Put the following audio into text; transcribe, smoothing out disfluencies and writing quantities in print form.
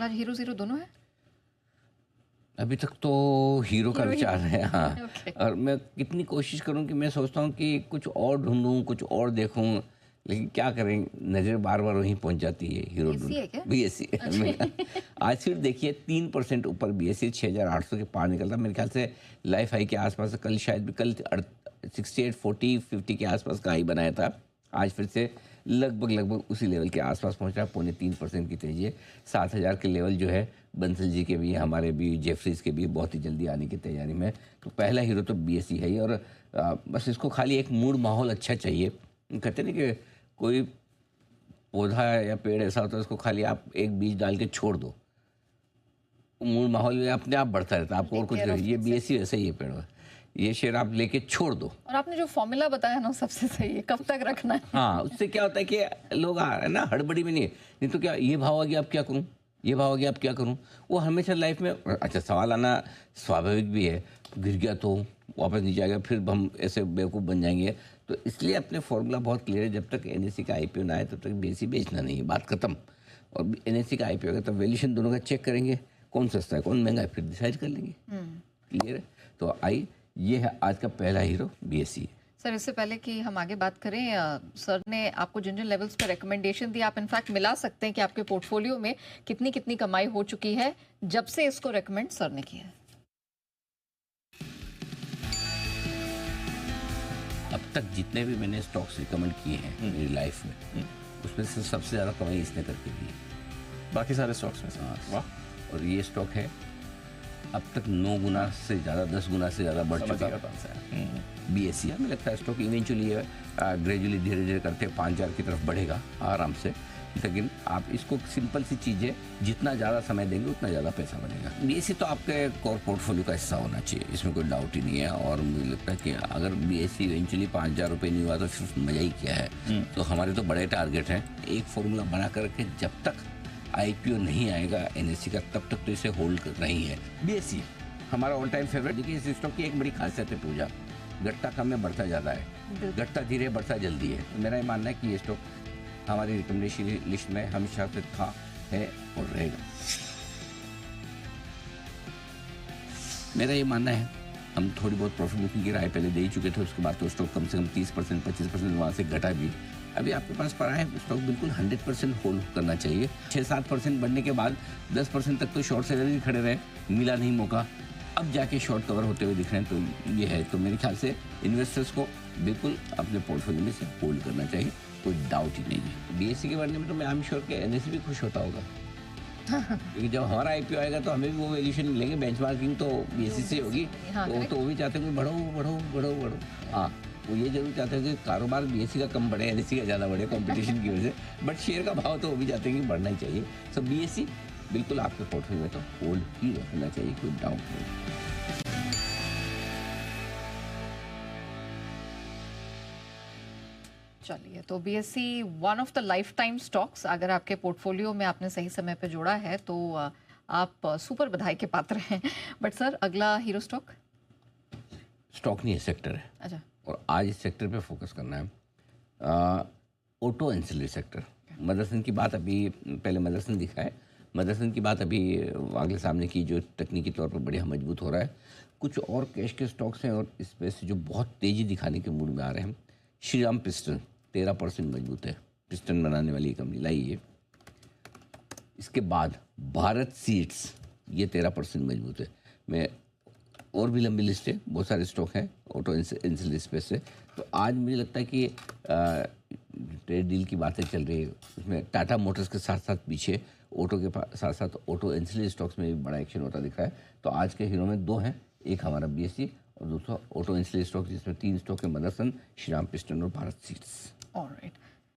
और आज hero zero दोनों है? अभी तक तो हीरो का हीरो ही विचार है, हाँ। ओके। और मैं कितनी कोशिश करूं कि मैं सोचता हूं कि कुछ और ढूंढूं, कुछ और देखूं, लेकिन क्या करें, नज़र बार बार वहीं पहुंच जाती है हीरो बीएससी ढूंढ। है क्या? बीएससी आज फिर देखिए 3% ऊपर बीएससी 6,800 के पार निकलता, मेरे ख्याल से लाइफ हाई के आसपास। कल शायद भी कल 68, 40, 50 के आसपास का हाई बनाया था। आज फिर से लगभग उसी लेवल के आसपास पहुंच रहा है। 0.3% की तेजी है। 7,000 के लेवल जो है बंसल जी के भी, हमारे भी, जेफरीज के भी बहुत ही जल्दी आने की तैयारी में। तो पहला हीरो तो बीएससी है ही। और बस इसको खाली एक मूड माहौल अच्छा चाहिए। कहते नहीं कि कोई पौधा या पेड़ ऐसा होता है उसको खाली आप एक बीज डाल के छोड़ दो, मूड माहौल में अपने आप बढ़ता रहता है, आपको और कुछ नहीं। ये बीएससी वैसे ही है पेड़, ये शेर आप लेके छोड़ दो। और आपने जो फॉर्मूला बताया ना सबसे सही है, कब तक रखना है? हाँ, उससे क्या होता है कि लोग है ना हड़बड़ी में नहीं तो क्या ये भाव आ गया अब क्या करूँ, ये भाव आ गया अब क्या करूँ। वो हमेशा लाइफ में अच्छा सवाल आना स्वाभाविक भी है, गिर गया तो वापस नहीं जाएगा, फिर हम ऐसे बेवकूफ़ बन जाएंगे। तो इसलिए अपने फॉर्मूला बहुत क्लियर है, जब तक एनएससी का आईपीओ ना आए तब तक बीएससी बेचना नहीं है, बात खत्म। और एनएससी का आईपीओ आएगा तो वैल्यूएशन दोनों का चेक करेंगे, कौन सस्ता है कौन महंगा है, फिर डिसाइड कर लेंगे। क्लियर है। तो ये है आज का पहला हीरो बीएससी। सर इससे पहले कि हम आगे बात करें, सर ने आपको जिन जिन लेवल्स पे रिकमेंडेशन दी, आप इनफैक्ट मिला सकते हैं कि आपके पोर्टफोलियो में कितनी कितनी कमाई हो चुकी है जब से इसको रेकमेंड सर ने किया है। अब तक जितने भी मैंने स्टॉक्स रिकमेंड किए हैं मेरी लाइफ में, उसमें से सबसे ज़्यादा कमाई इसने करके दी, बाकी सारे स्टॉक्स में से। हाँ। वाह। और ये स्टॉक है अब तक 9 गुना से ज़्यादा, 10 गुना से ज़्यादा बढ़ चुका है। बीएससी हमें लगता है स्टॉक इवेंचुअली ग्रेजुअली धीरे धीरे करते 5,000 की तरफ बढ़ेगा आराम से। लेकिन आप इसको सिंपल सी चीज़ है, जितना ज़्यादा समय देंगे उतना ज़्यादा पैसा बनेगा। बीएससी तो आपके कोर पोर्टफोलियो का हिस्सा होना चाहिए, इसमें कोई डाउट ही नहीं है। और मुझे लगता है कि अगर बीएससी इवेंचुअली 5,000 रुपये नहीं हुआ तो फिर मज़ा ही क्या है। तो हमारे तो बड़े टारगेट हैं, एक फॉर्मूला बना कर के जब तक आईपीओ नहीं आएगा एनएससी का तब तक तो इसे होल्ड करना ही है। बीएससी हमारा ऑल टाइम फेवरेट। देखिए इस स्टॉक की एक बड़ी खासियत है पूजा, घटता कम में बढ़ता ज़्यादा है, घटता धीरे बढ़ता जल्दी है। मेरा ये मानना है कि ये स्टॉक हमारी रिकमेंडेशन लिस्ट में हमेशा से था, है और रहेगा। मेरा ये मानना है, हम थोड़ी बहुत प्रॉफिट बुकिंग की राय पहले दे ही चुके थे, उसके बाद तो स्टॉक कम से कम 30%, 25% वहाँ से घटा भी। अभी आपके पास पड़ा है स्टॉक बिल्कुल 100% होल्ड करना चाहिए। 6-7% बढ़ने के बाद 10% तक तो शॉर्ट सेलर ही खड़े रहे, मिला नहीं मौका, अब जाके शॉर्ट कवर होते हुए दिख रहे हैं। तो ये है, तो मेरे ख्याल से इन्वेस्टर्स को बिल्कुल अपने पोर्टफोलियो में से होल्ड करना चाहिए, कोई डाउट ही नहीं है। बीएससी के बारे में तो मैं आई एम श्योर कि एनएससी भी खुश होता होगा, क्योंकि जब हमारा आईपीओ आएगा तो हमें भी वो वैल्यूएशन मिलेंगे, बेंचमार्किंग तो बीएससी से होगी। तो वो भी चाहते हैं कि बढ़ो बढ़ो बढ़ो बढ़ो। हाँ, वो ये जरूर चाहते हैं कि कारोबार बीएससी का कम बढ़े, एनएससी का ज़्यादा बढ़े कंपटीशन की वजह से, बट शेयर का भाव तो वो भी चाहते हैं कि बढ़ना ही चाहिए। सो बीएससी बिल्कुल आपके पोर्टफोलियो में तो होल्ड ही रखना चाहिए, कोई डाउट नहीं। चलिए, तो BSc one of the life time stocks, अगर आपके पोर्टफोलियो में आपने सही समय पे जोड़ा है तो आप सुपर बधाई के पात्र हैं। बट सर अगला हीरो स्टॉक नहीं है, सेक्टर है। अच्छा। और आज इस सेक्टर पे फोकस करना है, ऑटो एंसिलरी सेक्टर। मदरसन की बात अभी पहले मदरसन दिखा है, मदरसन की बात अभी अगले सामने की, जो तकनीकी तौर पर बढ़िया मजबूत हो रहा है। कुछ और कैश के स्टॉक्स हैं और इस पे से जो बहुत तेज़ी दिखाने के मूड में आ रहे हैं। श्रीराम पिस्टन 13% मजबूत है, पिस्टन बनाने वाली कंपनी लाई है। इसके बाद भारत सीड्स, ये 13% मजबूत है। मैं और भी लंबी लिस्ट है, बहुत सारे स्टॉक हैं ऑटो एंसिलरी स्पेस से। तो आज मुझे लगता है कि ट्रेड डील की बातें चल रही है, उसमें टाटा मोटर्स के साथ साथ पीछे ऑटो के साथ साथ ऑटो एंसिलरी स्टॉक्स में भी बड़ा एक्शन होता दिख रहा है। तो आज के हीरो में 2 हैं, एक हमारा बीएससी और दूसरा ऑटो एंसिलरी स्टॉक, जिसमें 3 स्टॉक है, मदरसन, श्रीराम पिस्टन और भारत सीड्स। ऑलराइट।